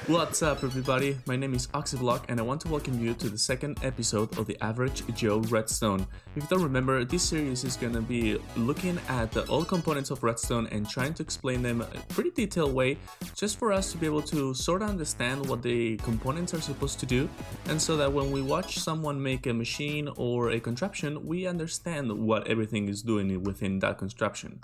What's up, everybody? My name is Oxyblock, and I want to welcome you to the second episode of the Average Joe Redstone. If you don't remember, this series is gonna be looking at all components of Redstone and trying to explain them in a pretty detailed way, just for us to be able to sort of understand what the components are supposed to do, and so that when we watch someone make a machine or a contraption, we understand what everything is doing within that contraption.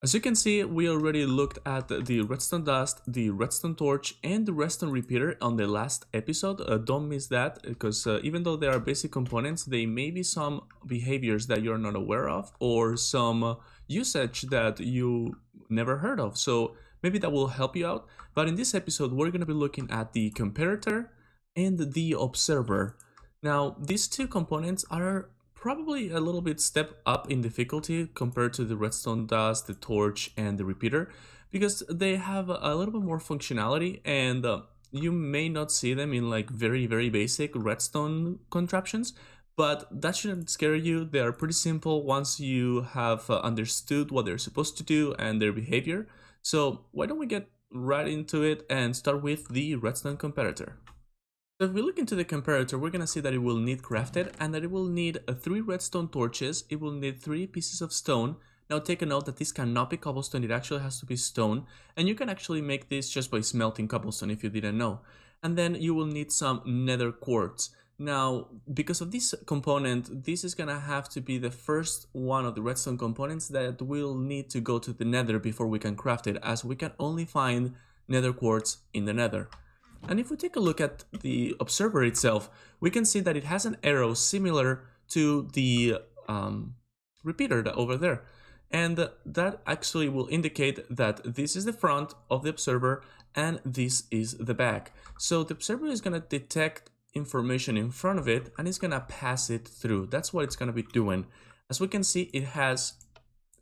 As you can see, we already looked at the redstone dust, the redstone torch, and the redstone repeater on the last episode. Don't miss that, because even though they are basic components, they may be some behaviors that you're not aware of, or some usage that you never heard of. So maybe that will help you out. But in this episode, we're going to be looking at the comparator and the observer. Now, these two components are probably a little bit step up in difficulty compared to the redstone dust, the torch, and the repeater, because they have a little bit more functionality, and you may not see them in like very basic redstone contraptions, but that shouldn't scare you. They are pretty simple once you have understood what they're supposed to do and their behavior. So why don't we get right into it and start with the redstone comparator. So if we look into the comparator, we're going to see that it will need crafted, and that it will need 3 redstone torches, it will need 3 pieces of stone. Now take a note that this cannot be cobblestone, it actually has to be stone, and you can actually make this just by smelting cobblestone if you didn't know. And then you will need some nether quartz. Now, because of this component, this is going to have to be the first one of the redstone components that will need to go to the nether before we can craft it, as we can only find nether quartz in the nether. And if we take a look at the observer itself, we can see that it has an arrow similar to the repeater over there. And that actually will indicate that this is the front of the observer and this is the back. So the observer is going to detect information in front of it and it's going to pass it through. That's what it's going to be doing. As we can see, it has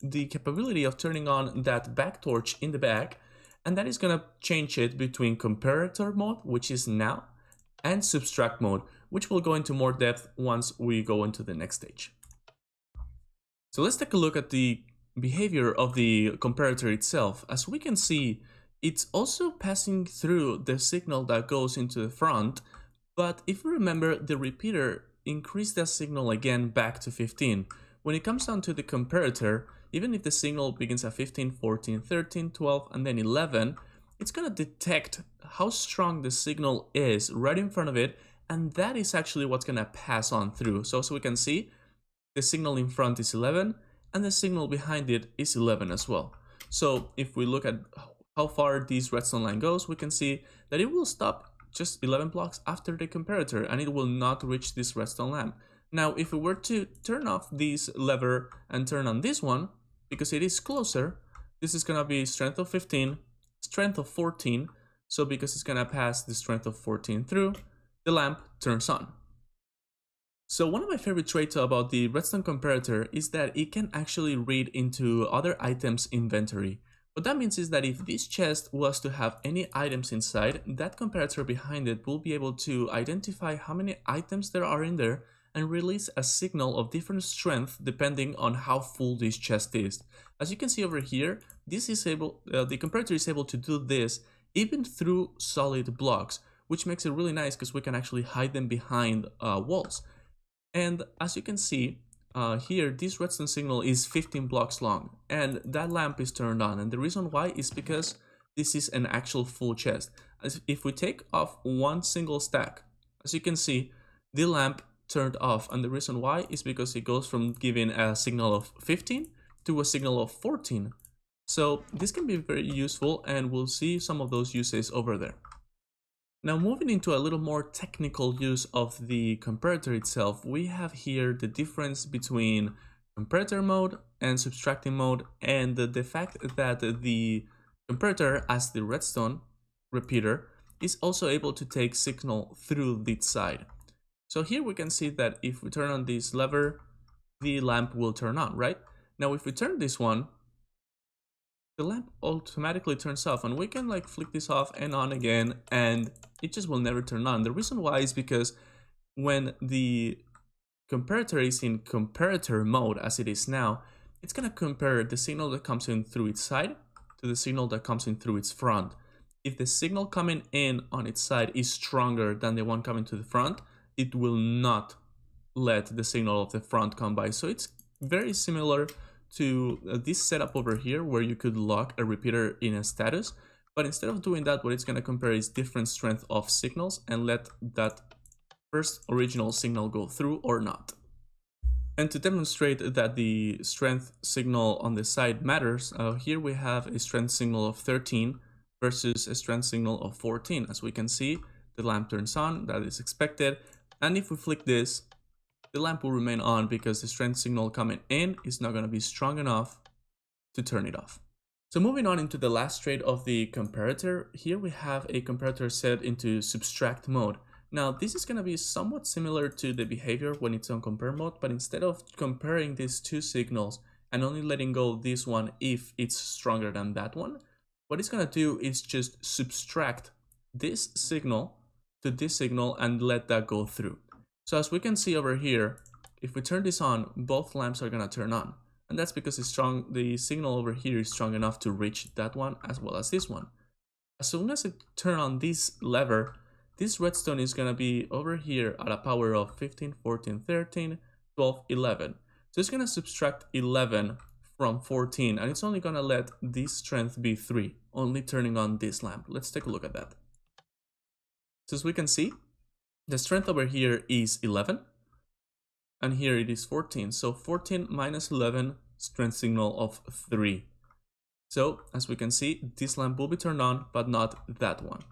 the capability of turning on that back torch in the back, and that is going to change it between comparator mode, which is now, and subtract mode, which will go into more depth once we go into the next stage. So let's take a look at the behavior of the comparator itself. As we can see, it's also passing through the signal that goes into the front, but if you remember, the repeater increased that signal again back to 15. When it comes down to the comparator, even if the signal begins at 15, 14, 13, 12, and then 11, it's going to detect how strong the signal is right in front of it, and that is actually what's going to pass on through. So we can see the signal in front is 11, and the signal behind it is 11 as well. So if we look at how far this redstone line goes, we can see that it will stop just 11 blocks after the comparator, and it will not reach this redstone lamp. Now, if we were to turn off this lever and turn on this one, because it is closer, this is going to be strength of 15, strength of 14. So because it's going to pass the strength of 14 through, the lamp turns on. So one of my favorite traits about the redstone comparator is that it can actually read into other items' inventory. What that means is that if this chest was to have any items inside, that comparator behind it will be able to identify how many items there are in there and release a signal of different strength depending on how full this chest is. As you can see over here, the comparator is able to do this even through solid blocks, which makes it really nice because we can actually hide them behind walls. And as you can see here, this redstone signal is 15 blocks long, and that lamp is turned on. And the reason why is because this is an actual full chest. As if we take off one single stack, as you can see, the lamp turned off, and the reason why is because it goes from giving a signal of 15 to a signal of 14. So this can be very useful, and we'll see some of those uses over there. Now, moving into a little more technical use of the comparator itself, we have here the difference between comparator mode and subtracting mode, and the fact that the comparator, as the redstone repeater, is also able to take signal through this side. So here we can see that if we turn on this lever, the lamp will turn on, right? Now if we turn this one, the lamp automatically turns off, and we can like flick this off and on again, and it just will never turn on. The reason why is because when the comparator is in comparator mode, as it is now, it's going to compare the signal that comes in through its side to the signal that comes in through its front. if the signal coming in on its side is stronger than the one coming to the front, it will not let the signal of the front come by. So it's very similar to this setup over here where you could lock a repeater in a status, but instead of doing that, what it's going to compare is different strength of signals and let that first original signal go through or not. And to demonstrate that the strength signal on the side matters, here we have a strength signal of 13 versus a strength signal of 14. As we can see, the lamp turns on, that is expected, and if we flick this, the lamp will remain on because the strength signal coming in is not going to be strong enough to turn it off. So moving on into the last trait of the comparator, here we have a comparator set into subtract mode. Now this is going to be somewhat similar to the behavior when it's on compare mode, but instead of comparing these two signals and only letting go this one if it's stronger than that one, what it's going to do is just subtract this signal to this signal and let that go through. So as we can see over here, if we turn this on, both lamps are going to turn on. And that's because the signal over here is strong enough to reach that one as well as this one. As soon as I turn on this lever, this redstone is going to be over here at a power of 15, 14, 13, 12, 11. So it's going to subtract 11 from 14, and it's only going to let this strength be 3, only turning on this lamp. Let's take a look at that. So as we can see, the strength over here is 11, and here it is 14. So 14 minus 11, strength signal of 3. So as we can see, this lamp will be turned on, but not that one.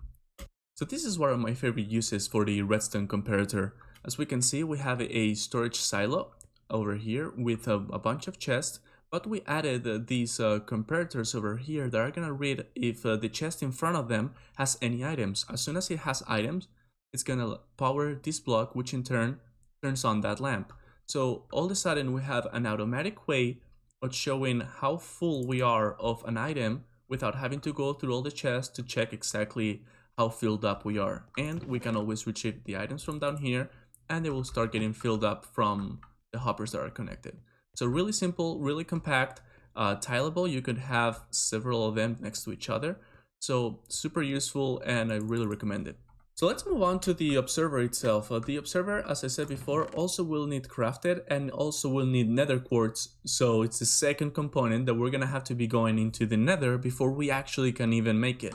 So this is one of my favorite uses for the redstone comparator. As we can see, we have a storage silo over here with a bunch of chests, but we added these comparators over here that are going to read if the chest in front of them has any items. As soon as it has items, it's going to power this block, which in turn turns on that lamp. So all of a sudden we have an automatic way of showing how full we are of an item without having to go through all the chests to check exactly how filled up we are. And we can always retrieve the items from down here and they will start getting filled up from the hoppers that are connected. So really simple, really compact, tileable. You could have several of them next to each other. So super useful and I really recommend it. So let's move on to the observer itself. The observer, as I said before, also will need crafted and also will need nether quartz. So it's the second component that we're gonna have to be going into the nether before we actually can even make it.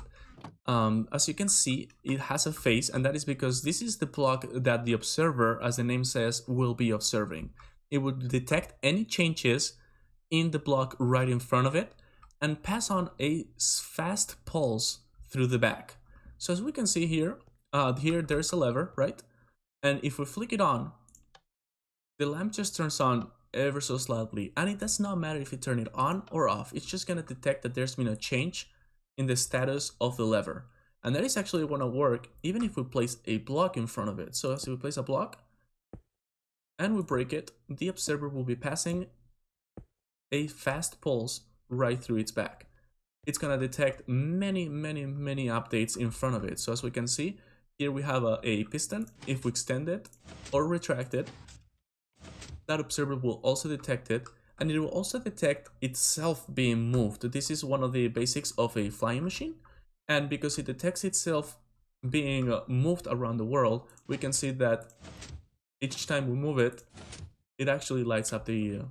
As you can see, it has a face, and that is because this is the block that the observer, as the name says, will be observing. It will detect any changes in the block right in front of it and pass on a fast pulse through the back. So as we can see here, there's a lever, right? And if we flick it on, the lamp just turns on ever so slightly, and it does not matter if you turn it on or off. It's just gonna detect that there's been a change in the status of the lever, and that is actually going to work even if we place a block in front of it. So as we place a block and we break it, the observer will be passing a fast pulse right through its back. It's going to detect many updates in front of it. So as we can see, here we have a piston. If we extend it or retract it, that observer will also detect it, and it will also detect itself being moved. This is one of the basics of a flying machine, and because it detects itself being moved around the world, we can see that each time we move it, it actually lights up the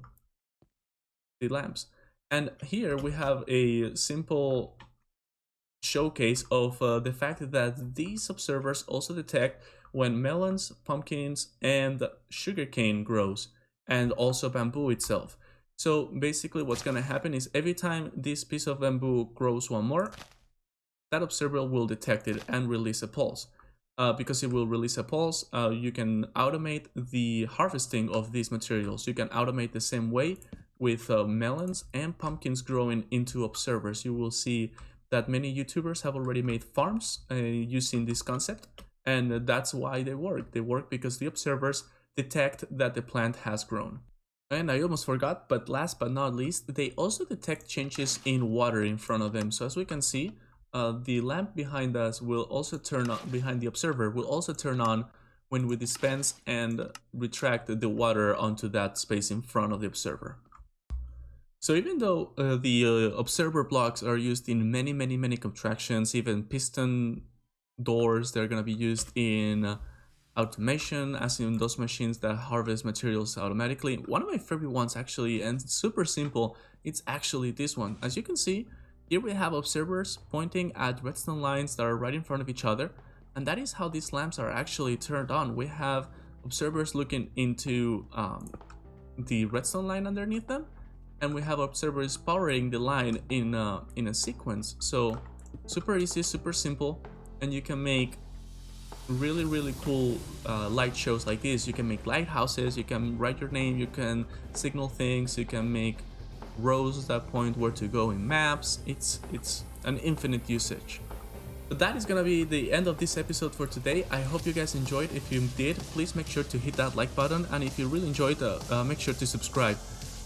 lamps. And here we have a simple showcase of the fact that these observers also detect when melons, pumpkins, and sugarcane grows, and also bamboo itself. So basically what's going to happen is every time this piece of bamboo grows one more, that observer will detect it and release a pulse. Because it will release a pulse, you can automate the harvesting of these materials. You can automate the same way with melons and pumpkins growing into observers. You will see that many YouTubers have already made farms using this concept, and that's why they work. They work because the observers detect that the plant has grown. And I almost forgot, but last but not least, they also detect changes in water in front of them. So as we can see, the lamp behind us will also turn on, behind the observer will also turn on when we dispense and retract the water onto that space in front of the observer. So even though the observer blocks are used in many contractions, even piston doors, they're gonna be used in automation, as in those machines that harvest materials automatically. One of my favorite ones actually, and super simple, it's actually this one. As you can see, here we have observers pointing at redstone lines that are right in front of each other, and that is how these lamps are actually turned on. We have observers looking into the redstone line underneath them, and we have observers powering the line in a sequence. So super easy, super simple, and you can make really cool light shows like this. You can make lighthouses, you can write your name, you can signal things, you can make rows that point where to go in maps. It's an infinite usage. But that is gonna be the end of this episode for today. I hope you guys enjoyed. If you did, please make sure to hit that like button, and if you really enjoyed, make sure to subscribe.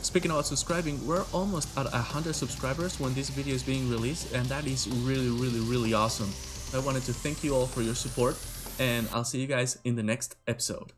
Speaking about subscribing, we're almost at 100 subscribers when this video is being released, and that is really awesome. I wanted to thank you all for your support, and I'll see you guys in the next episode.